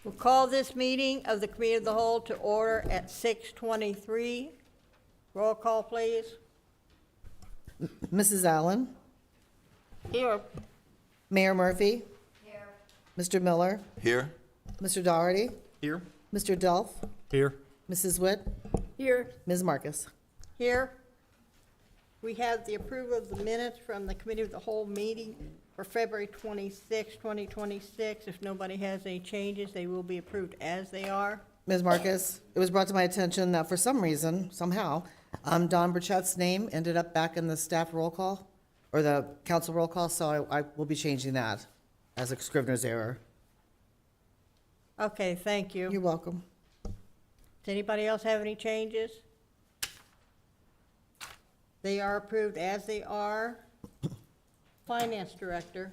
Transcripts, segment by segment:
We'll call this meeting of the Committee of the Whole to order at 6:23. Roll call, please. Mrs. Allen, Here. Mayor Murphy. Here. Mr. Miller, Here. Mr. Doherty, Here. Mr. Delph, Here. Mrs. Witt, Here. Ms. Marcus. Here. We have the approval of the minutes from the Committee of the Whole meeting for February 26, 2026. If nobody has any changes, they will be approved as they are. Ms. Marcus, it was brought to my attention that for some reason, somehow, Don Burchett's name ended up back in the staff roll call, or the council roll call, so I will be changing that as a Scrivener's error. Okay, thank you. You're welcome. Does anybody else have any changes? They are approved as they are. Finance Director,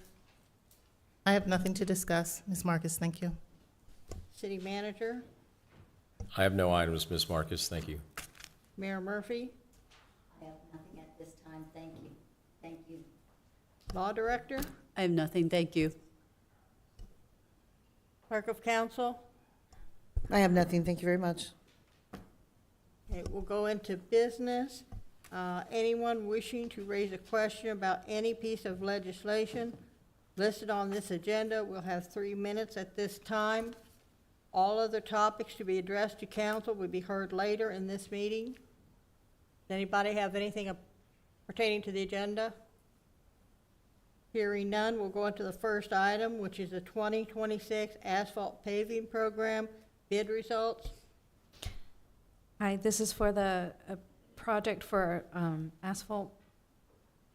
I have nothing to discuss. Ms. Marcus, thank you. City Manager, I have no items, Ms. Marcus, thank you. Mayor Murphy, I have nothing at this time, thank you. Thank you. Law Director, I have nothing, thank you. Clerk of Council. I have nothing, thank you very much. Okay, we'll go into business. Anyone wishing to raise a question about any piece of legislation listed on this agenda will have 3 minutes at this time. All other topics to be addressed to council will be heard later in this meeting. Does anybody have anything pertaining to the agenda? Hearing none, we'll go into the first item, which is the 2026 asphalt paving program bid results. Hi, this is for the project for asphalt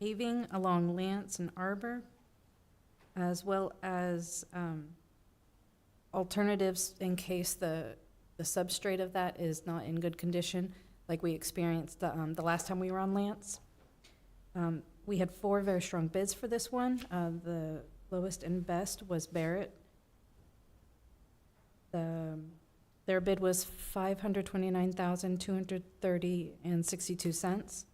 paving along Lance and Arbor, as well as alternatives in case the substrate of that is not in good condition, like we experienced the last time we were on Lance. We had 4 very strong bids for this one. The lowest and best was Barrett. Their bid was $529,230.62,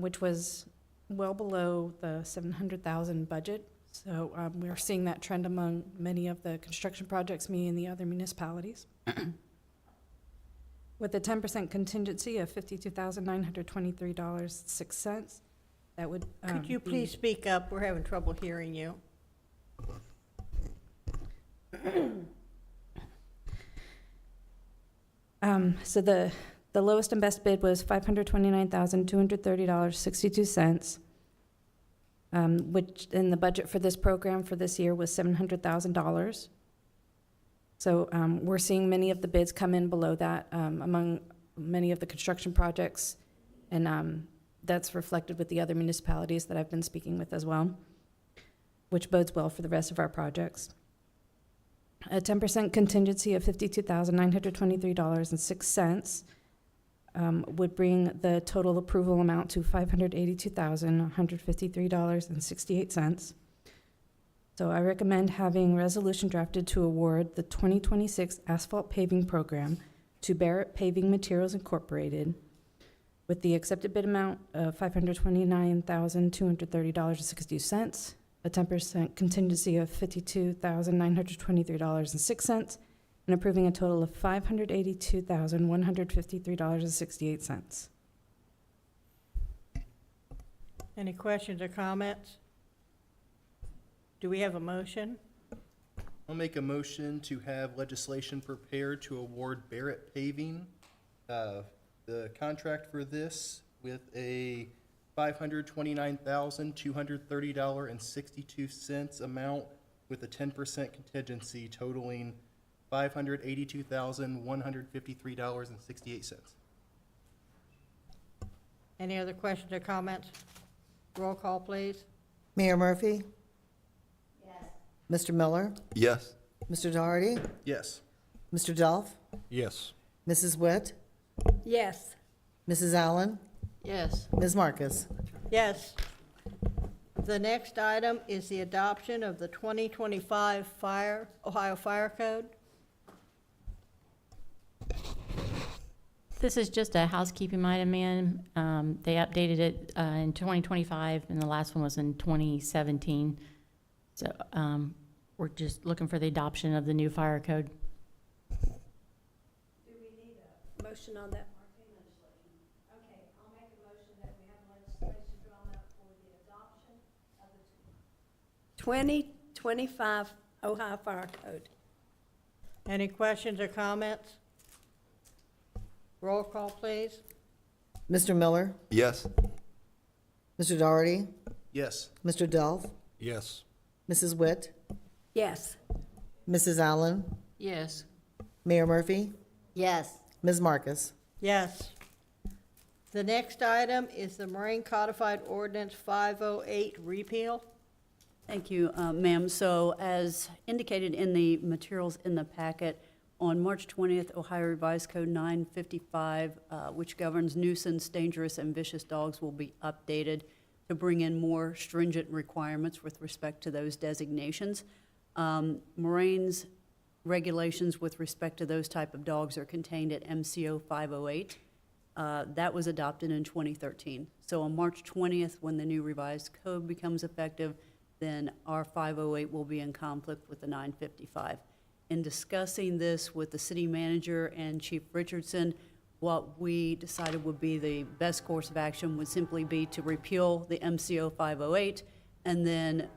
which was well below the $700,000 budget. So we're seeing that trend among many of the construction projects, me and the other municipalities. With a 10% contingency of $52,923.06, that would Could you be- please speak up? We're having trouble hearing you. So the lowest and best bid was $529,230.62, which in the budget for this program for this year was $700,000. So we're seeing many of the bids come in below that among many of the construction projects, and that's reflected with the other municipalities that I've been speaking with as well, which bodes well for the rest of our projects. A 10% contingency of $52,923.06 would bring the total approval amount to $582,153.68. So I recommend having resolution drafted to award the 2026 asphalt paving program to Barrett Paving Materials Incorporated with the accepted bid amount of $529,230.62, a 10% contingency of $52,923.06, and approving a total of $582,153.68. Any questions or comments? Do we have a motion? I'll make a motion to have legislation prepared to award Barrett Paving the contract for this with a $529,230.62 amount with a 10% contingency totaling $582,153.68. Any other questions or comments? Roll call, please. Mayor Murphy, Yes. Mr. Miller, Yes. Mr. Doherty, Yes. Mr. Delph, Yes. Mrs. Witt, Yes. Mrs. Allen, Yes. Ms. Marcus. Yes. The next item is the adoption of the 2025 Ohio Fire Code. This is just a housekeeping item, ma'am. They updated it in 2025, and the last one was in 2017. So we're just looking for the adoption of the new fire code. motion on that. Okay, I'll make a motion that we have legislation drawn up for the adoption of the 2025 Ohio Fire Code. Any questions or comments? Roll call, please. Mr. Miller, Yes. Mr. Doherty, Yes. Mr. Delf, Yes. Mrs. Witt, Yes. Mrs. Allen, Yes. Mayor Murphy, Yes. Ms. Marcus. Yes. The next item is the Moraine Codified Ordinance 508 repeal. Thank you, ma'am. So as indicated in the materials in the packet, on March 20th, Ohio Revised Code 955, which governs nuisance, dangerous, and vicious dogs, will be updated to bring in more stringent requirements with respect to those designations. Moraine's regulations with respect to those type of dogs are contained at MCO 508. That was adopted in 2013. So on March 20th, when the new revised code becomes effective, then our 508 will be in conflict with the 955. In discussing this with the city manager and Chief Richardson, what we decided would be the best course of action would simply be to repeal the MCO 508, and then,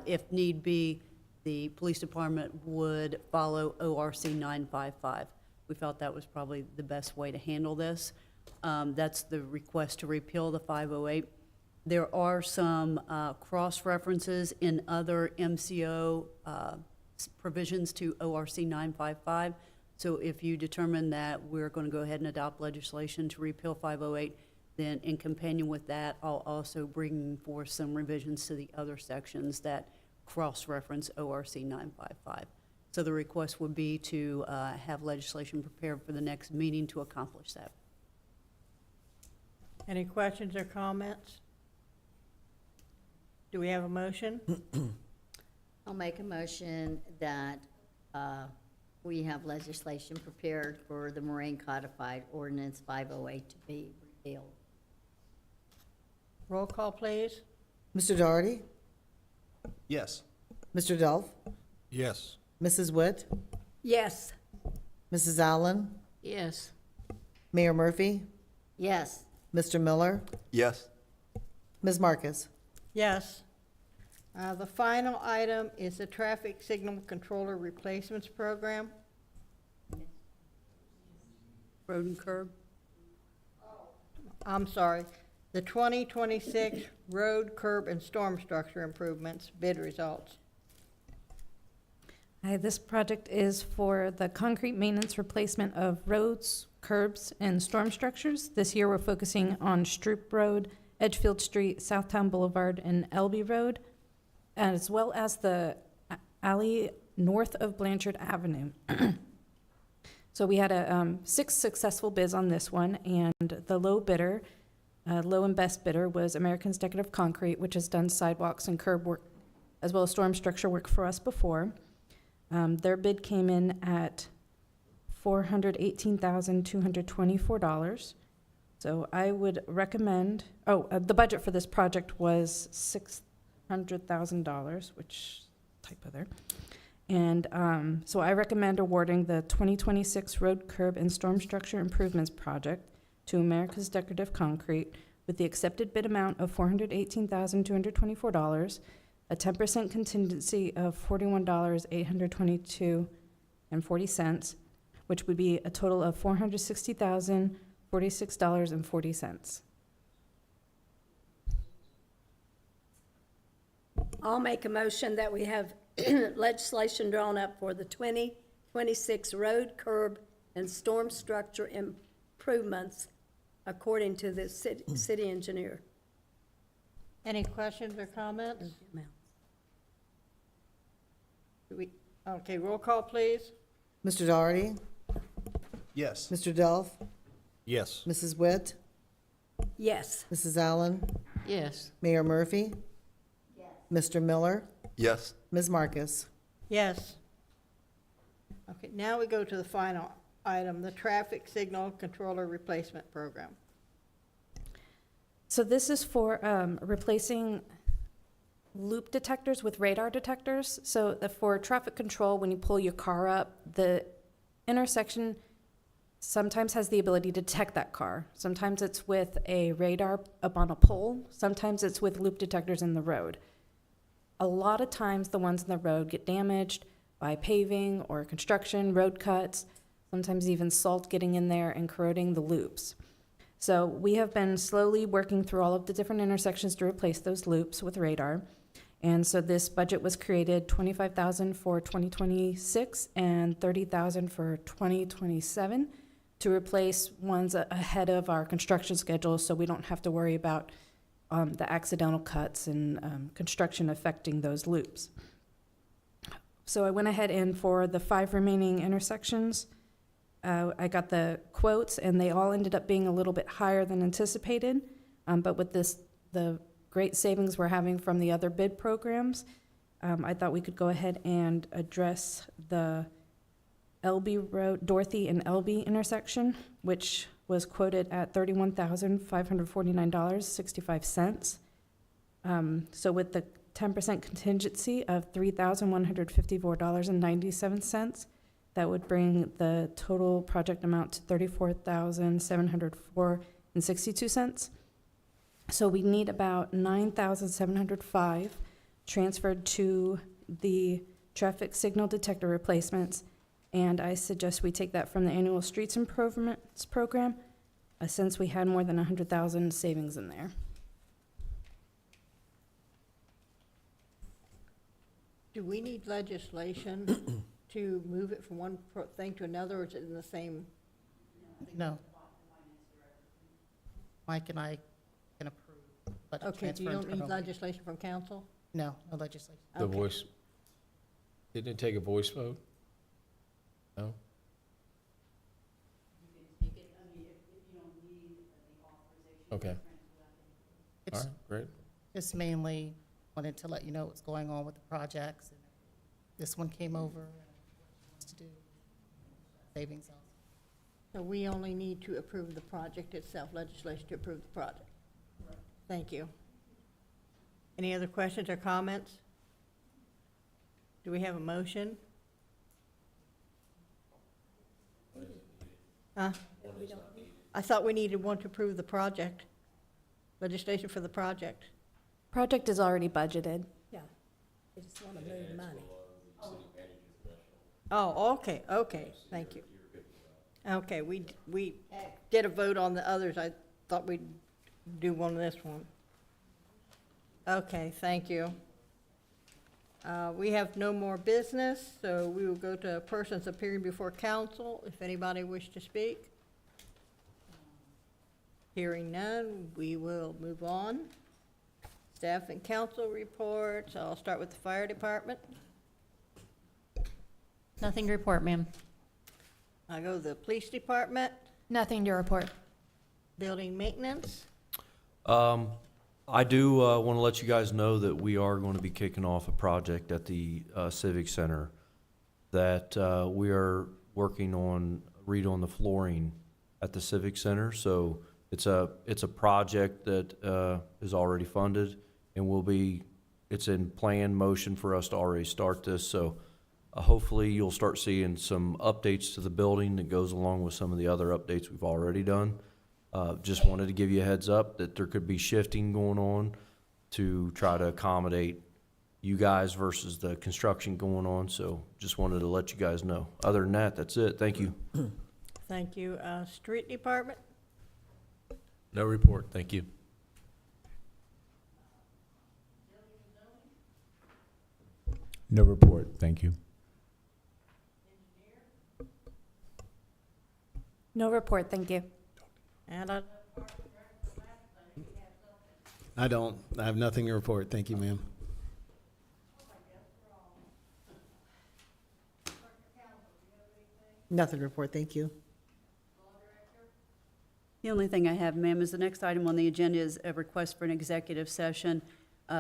if need be, the police department would follow ORC 955. We felt that was probably the best way to handle this. That's the request to repeal the 508. There are some cross-references in other MCO provisions to ORC 955. So if you determine that we're going to go ahead and adopt legislation to repeal 508, then in companion with that, I'll also bring forth some revisions to the other sections that cross-reference ORC 955. So the request would be to have legislation prepared for the next meeting to accomplish that. Any questions or comments? Do we have a motion? I'll make a motion that we have legislation prepared for the Moraine Codified Ordinance 508 to be repealed. Roll call, please. Mr. Doherty, Yes. Mr. Delf, Yes. Mrs. Witt, Yes. Mrs. Allen, Yes. Mayor Murphy, Yes. Mr. Miller, Yes. Ms. Marcus. Yes. The final item is the Traffic Signal Controller Replacements Program. Road and curb? I'm sorry, the 2026 Road, Curb, and Storm Structure Improvements bid results. Hi, this project is for the concrete maintenance replacement of roads, curbs, and storm structures. This year, we're focusing on Stroop Road, Edgefield Street, Southtown Boulevard, and Elby Road, as well as the alley north of Blanchard Avenue. So we had 6 successful bids on this one, and the low bidder, low and best bidder, was Americans Decorative Concrete, which has done sidewalks and curb work, as well as storm structure work for us before. Their bid came in at $418,224. So I would recommend, the budget for this project was $600,000, which typo there. And so I recommend awarding the 2026 Road, Curb, and Storm Structure Improvements Project to America's Decorative Concrete with the accepted bid amount of $418,224, a 10% contingency of $41,822.40, which would be a total of $460,046.40. I'll make a motion that we have legislation drawn up for the 2026 road, curb, and storm structure improvements according to the city engineer. Any questions or comments? Okay, roll call, please. Mr. Doherty, Yes. Mr. Delf, Yes. Mrs. Witt, Yes. Mrs. Allen, Yes. Mayor Murphy, Mr. Miller, Yes. Ms. Marcus. Yes. Okay, now we go to the final item, the Traffic Signal Controller Replacement Program. So this is for replacing loop detectors with radar detectors. So for traffic control, when you pull your car up, the intersection sometimes has the ability to detect that car. Sometimes it's with a radar up on a pole. Sometimes it's with loop detectors in the road. A lot of times, the ones in the road get damaged by paving or construction, road cuts, sometimes even salt getting in there and corroding the loops. So we have been slowly working through all of the different intersections to replace those loops with radar. And so this budget was created, $25,000 for 2026 and $30,000 for 2027 to replace ones ahead of our construction schedule, so we don't have to worry about the accidental cuts and construction affecting those loops. So I went ahead and for the 5 remaining intersections, I got the quotes, and they all ended up being a little bit higher than anticipated. But with the great savings we're having from the other bid programs, I thought we could go ahead and address the LB Road, Dorothy and LB intersection, which was quoted at $31,549.65. So with the 10% contingency of $3,154.97, that would bring the total project amount to $34,704.62. So we need about $9,705 transferred to the traffic signal detector replacements, and I suggest we take that from the annual streets improvements program, since we had more than $100,000 savings in there. Do we need legislation to move it from one thing to another, or is it in the same? No. Mike and I can approve budget Okay, transfer. you and don't turn need over. legislation from council? No, no legislation. The Okay. voice, didn't it take a voice vote? No? Okay. All It's right, great. just mainly wanted to let you know what's going on with the projects. And this one came over, and wants to do savings also. So we only need to approve the project itself, legislation to approve the project. Thank you. Any other questions or comments? Do we have a motion? Huh? I thought we needed one to approve the project, legislation for the project. Project is already budgeted. Yeah, they just want to move money. Oh, okay, thank you. Okay, we did a vote on the others. I thought we'd do one of this one. Okay, thank you. We have no more business, so we will go to persons appearing before council, if anybody wish to speak. Hearing none, we will move on. Staff and council reports. I'll start with the fire department. Nothing to report, ma'am. I go to the police department, Nothing to report. building maintenance. I do want to let you guys know that we are going to be kicking off a project at the Civic Center, that we are working on redoing the flooring at the Civic Center. So it's a project that is already funded, and it's in plan motion for us to already start this. So hopefully you'll start seeing some updates to the building that goes along with some of the other updates we've already done. Just wanted to give you a heads up that there could be shifting going on to try to accommodate you guys versus the construction going on. So just wanted to let you guys know. Other than that, that's it. Thank you. Thank you. Street department, No report, thank you. No report, thank you. No report, thank you. and I don't. I have nothing to report. Thank you, ma'am. Nothing to report, thank you. The only thing I have, ma'am, is the next item on the agenda is a request for an executive session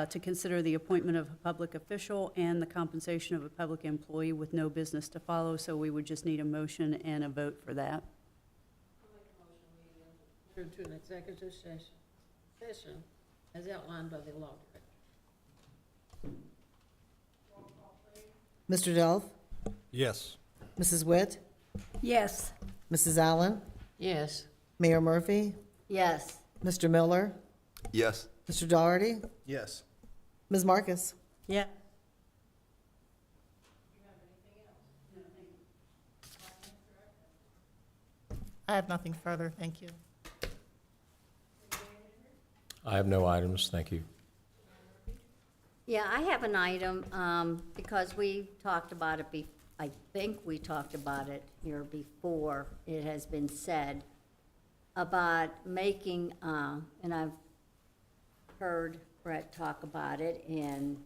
to consider the appointment of a public official and the compensation of a public employee with no business to follow, so we would just need a motion and a vote for that. To an executive session as outlined by the law director. Mr. Delve? Yes. Mrs. Witt? Yes. Mrs. Allen, Yes. Mayor Murphy, Yes. Mr. Miller, Yes. Mr. Doherty, Yes. Ms. Marcus. Yeah. I have nothing further, thank you. I have no items, thank you. Yeah, I have an item, because we talked about it I think we talked about it here before, it has been said, about making, and I've heard Brett talk about it, and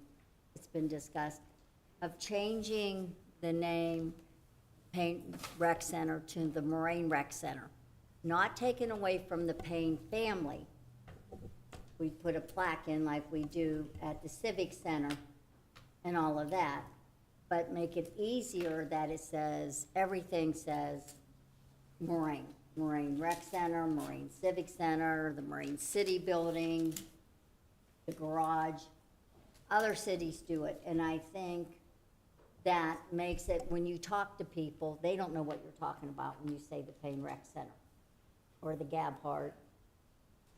it's been discussed, of changing the name Payne Rec Center to the Moraine Rec Center. Not taken away from the Payne family. We put a plaque in like we do at the Civic Center and all of that, but make it easier that it says, everything says Moraine. Moraine Rec Center, Moraine Civic Center, the Moraine City Building, the garage. Other cities do it, and I think that makes it, when you talk to people, they don't know what you're talking about when you say the Payne Rec Center or the Gabhart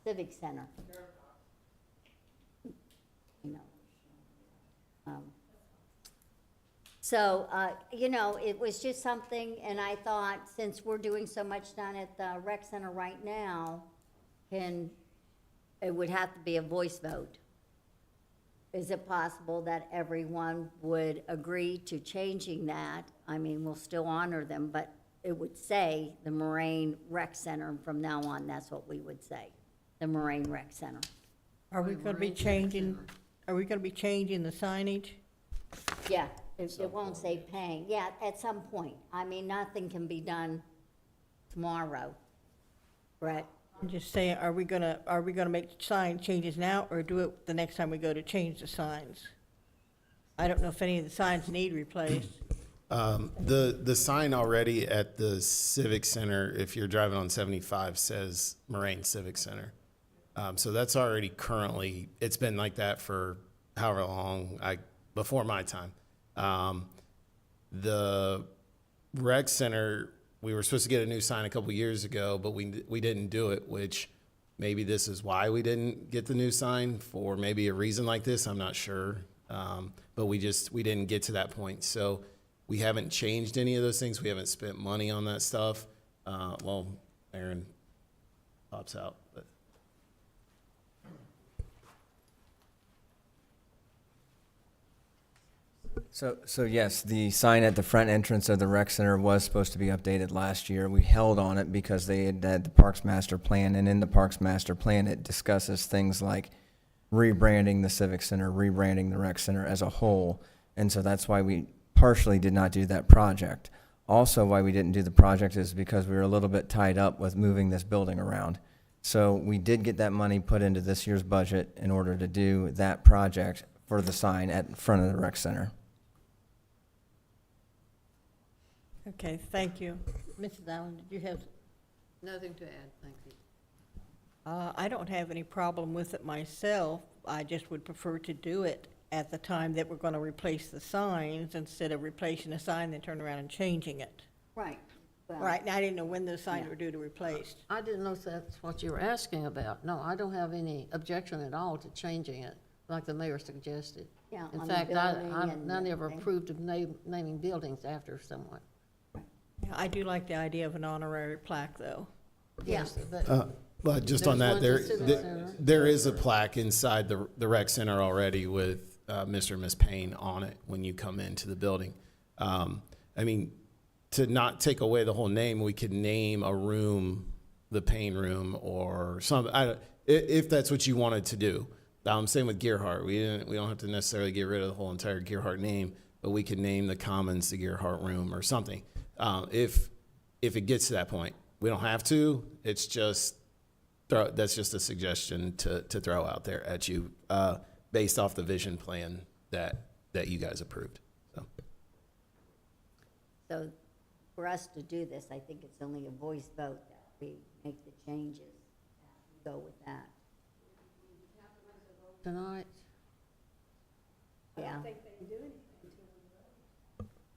Civic Center. You know. So, it was just something, and I thought, since we're doing so much down at the rec center right now, it would have to be a voice vote. Is it possible that everyone would agree to changing that? I mean, we'll still honor them, but it would say the Moraine Rec Center, and from now on, that's what we would say, the Moraine Rec Center. Are we gonna be changing the signage? Yeah, it won't say paying, yeah, at some point. I mean, nothing can be done tomorrow, Brett. I'm just saying, are we gonna make sign changes now, or do it the next time we go to change the signs? I don't know if any of the signs need replaced. The sign already at the Civic Center, if you're driving on 75, says Moraine Civic Center. So that's already currently, it's been like that for however long, before my time. The rec center, we were supposed to get a new sign a couple years ago, but we didn't do it, which maybe this is why we didn't get the new sign, for maybe a reason like this, I'm not sure. But we didn't get to that point. So we haven't changed any of those things. We haven't spent money on that stuff. Well, Aaron pops out, but. So yes, the sign at the front entrance of the rec center was supposed to be updated last year. We held on it because they had the Parks Master Plan, and in the Parks Master Plan, it discusses things like rebranding the Civic Center, rebranding the rec center as a whole. And so that's why we partially did not do that project. Also, why we didn't do the project is because we were a little bit tied up with moving this building around. So we did get that money put into this year's budget in order to do that project for the sign at front of the rec center. Okay, thank you. Mrs. Allen, did you have? Nothing to add, thank you. I don't have any problem with it myself. I just would prefer to do it at the time that we're gonna replace the signs, instead of replacing the sign, then turn around and changing it. Right. Well, Right, now I didn't know when those signs Yeah. were due to replace. I didn't know if that's what you were asking about. No, I don't have any objection at all to changing it, like the mayor suggested. Yeah, In on the fact, building I and never everything. approved of naming buildings after someone. Yeah, I do like the idea of an honorary plaque, though. Yeah. Yes, but But just on There's that, one at Civic Center. there is a plaque inside the rec center already with Mr. and Miss Payne on it when you come into the building. I mean, to not take away the whole name, we could name a room the Payne Room or some, if that's what you wanted to do. Same with Gearhart. We don't have to necessarily get rid of the whole entire Gearhart name, but we could name the Commons the Gearhart Room or something. If it gets to that point, we don't have to. It's just that's just a suggestion to throw out there at you, based off the vision plan that you guys approved. So for us to do this, I think it's only a voice vote that we make the changes. Go with that. tonight, Yeah.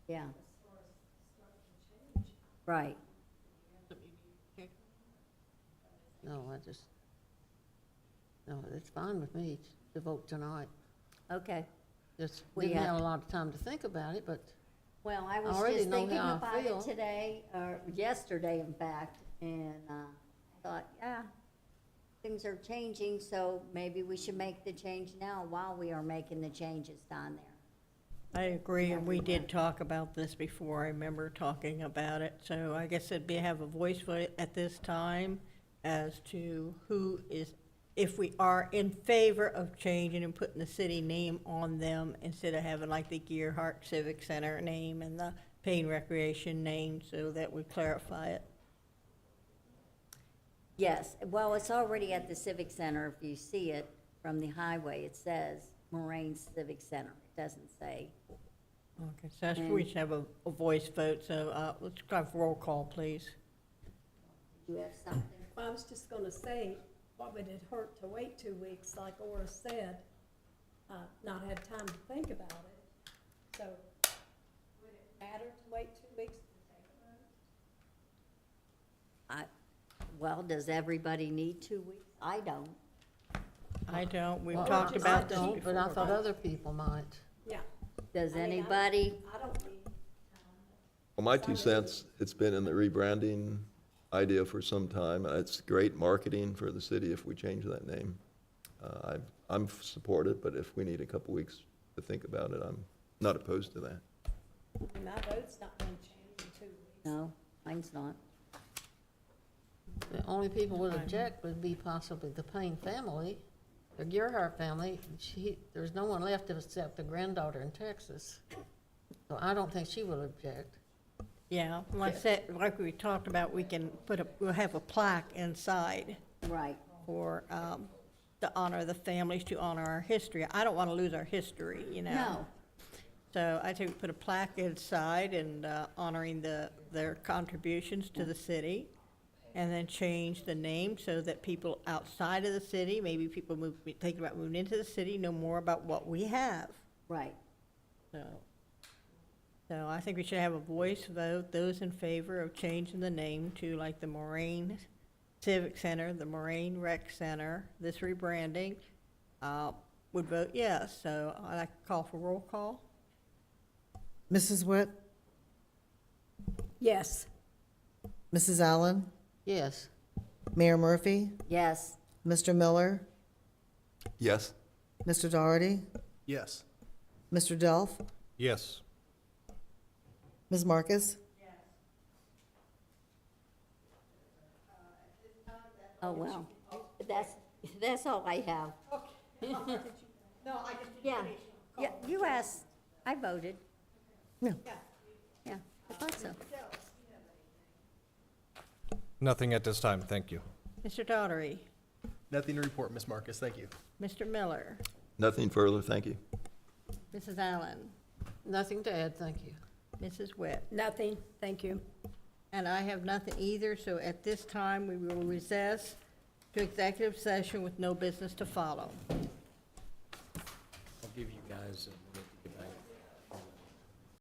Yeah. Right. No, no, it's fine with me to vote tonight. Okay. Just We didn't have have- a lot of time to think about it, but Well, I was already just know thinking how I about feel. it today, or yesterday, in fact, and thought, yeah, things are changing, so maybe we should make the change now while we are making the changes down there. I agree, and we did talk about this before. I remember talking about it. So I guess it'd be have a voice vote at this time as to who is, if we are in favor of changing and putting the city name on them instead of having like the Gearhart Civic Center name and the Payne Recreation name, so that we clarify it. Yes, well, it's already at the Civic Center. If you see it from the highway, it says Moraine Civic Center. It doesn't say. Okay, so that's, we should have a voice vote, so let's have roll call, please. Do you have something? Well, I was just gonna say, what would it hurt to wait 2 weeks, like Ora said, not had time to think about it. So, would it matter to wait 2 weeks to take a vote? Well, does everybody need 2 weeks? I don't. I don't, we've Well, talked I about this don't, before. but I thought other people might. Yeah. Does I mean, anybody? I don't need, Well, my 2 cents, it's been in the rebranding idea for some time. It's great marketing for the city if we change that name. I'm supportive, but if we need a couple weeks to think about it, I'm not opposed to that. my vote's not gonna change in 2 weeks. No, mine's not. The only people would object would be possibly the Payne family, the Gearhart family. There's no one left except the granddaughter in Texas. So I don't think she will object. Yeah, like we talked about, we can we'll have a plaque inside Right. for, to honor the families, to honor our history. I don't want to lose our history, you know? No. So I think we put a plaque inside and honoring their contributions to the city, and then change the name so that people outside of the city, maybe people thinking about moving into the city, know more about what we have. Right. So I think we should have a voice vote. Those in favor of changing the name to like the Moraine Civic Center, the Moraine Rec Center, this rebranding, would vote yes. So I'd like to call for roll call. Mrs. Witt, Yes. Mrs. Allen, Yes. Mayor Murphy, Yes. Mr. Miller, Yes? Mr. Doherty, Yes. Mr. Delph, Yes. Ms. Marcus? Oh, well, that's all I have. No, I just. Yeah, yeah, you asked, I voted. Yeah. Yeah, I thought so. Nothing at this time, thank you. Mr. Daugherty, Nothing to report, Ms. Marcus. Thank you. Mr. Miller, Nothing further, thank you. Mrs. Allen, Nothing to add, thank you. Mrs. Witt. Nothing, thank you. And I have nothing either, so at this time, we will recess to executive session with no business to follow. I'll give you guys a